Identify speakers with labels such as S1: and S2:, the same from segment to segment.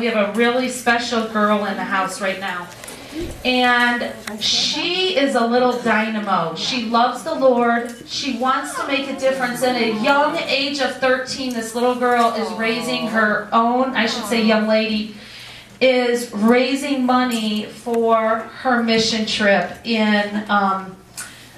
S1: we have a really special girl in the house right now. And she is a little dynamo. She loves the Lord. She wants to make a difference. At a young age of 13, this little girl is raising her own, I should say young lady, is raising money for her mission trip in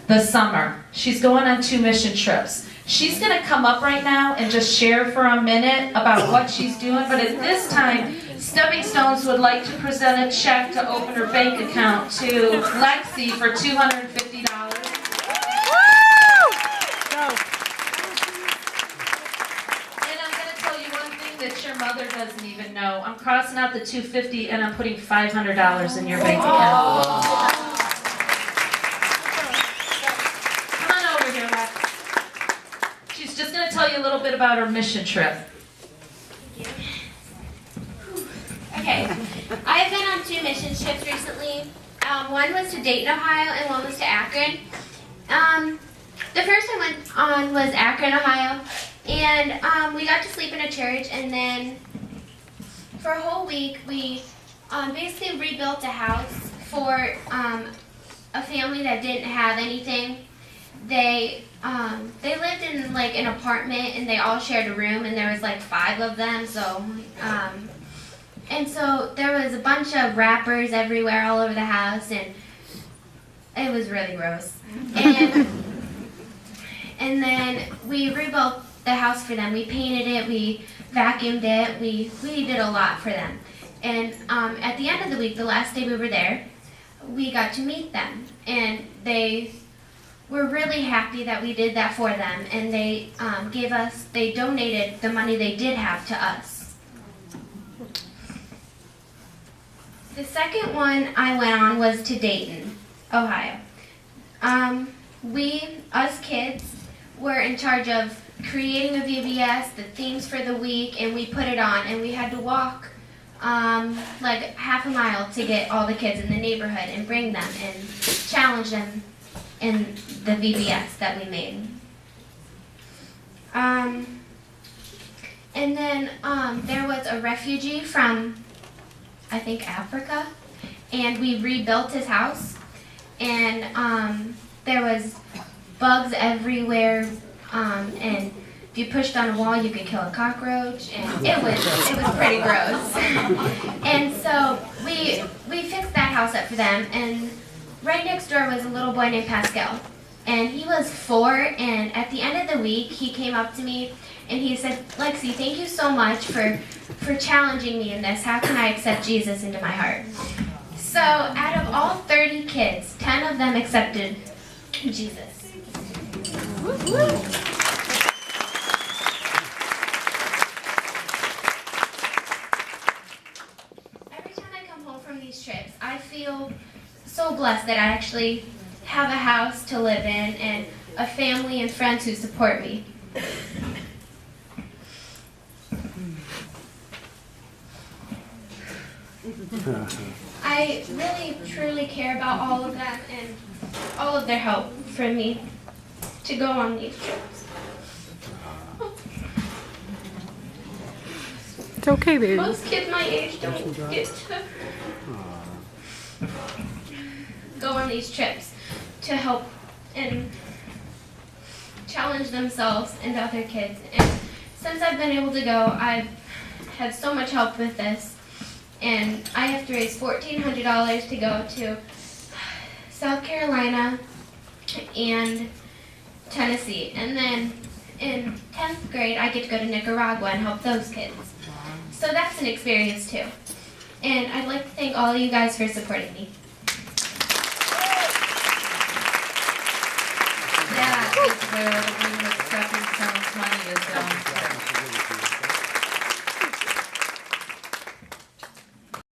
S1: the summer. She's going on 2 mission trips. She's going to come up right now and just share for a minute about what she's doing. But at this time, Stepping Stones would like to present a check to open her bank account to Lexi for $250. And I'm going to tell you one thing that your mother doesn't even know. I'm crossing out the $250 and I'm putting $500 in your bank account. Come on over here, Lex. She's just going to tell you a little bit about her mission trip.
S2: Okay, I've been on 2 mission trips recently. One was to Dayton, Ohio, and one was to Akron. The first I went on was Akron, Ohio, and we got to sleep in a church, and then for a whole week we basically rebuilt a house for a family that didn't have anything. They lived in like an apartment, and they all shared a room, and there was like 5 of them, so and so there was a bunch of wrappers everywhere all over the house, and it was really gross. And then we rebuilt the house for them. We painted it, we vacuumed it, we did a lot for them. And at the end of the week, the last day we were there, we got to meet them. And they were really happy that we did that for them. And they they donated the money they did have to us. The second one I went on was to Dayton, Ohio. Us kids, were in charge of creating a VBS, the themes for the week, and we put it on, and we had to walk like half a mile to get all the kids in the neighborhood and bring them and challenge them in the VBS that we made. And then there was a refugee from, I think, Africa, and we rebuilt his house, and there was bugs everywhere, and if you pushed on a wall you could kill a cockroach, and it was pretty gross. And so we fixed that house up for them, and right next door was a little boy named Pascal, and he was 4, and at the end of the week he came up to me and he said, "Lexi, thank you so much for challenging me in this. How can I accept Jesus into my heart?" So out of all 30 kids, 10 of them accepted Jesus. Every time I come home from these trips, I feel so blessed that I actually have a house to live in and a family and friends who support me. I really, truly care about all of them and all of their help for me to go on these trips.
S3: It's okay, baby.
S2: Most kids my age don't get to go on these trips to help and challenge themselves and other kids. And since I've been able to go, I've had so much help with this. And I have to raise $1,400 to go to South Carolina and Tennessee. And then in 10th grade, I get to go to Nicaragua and help those kids. So that's an experience too. And I'd like to thank all of you guys for supporting me.
S1: That is where the Stepping Stones money is going.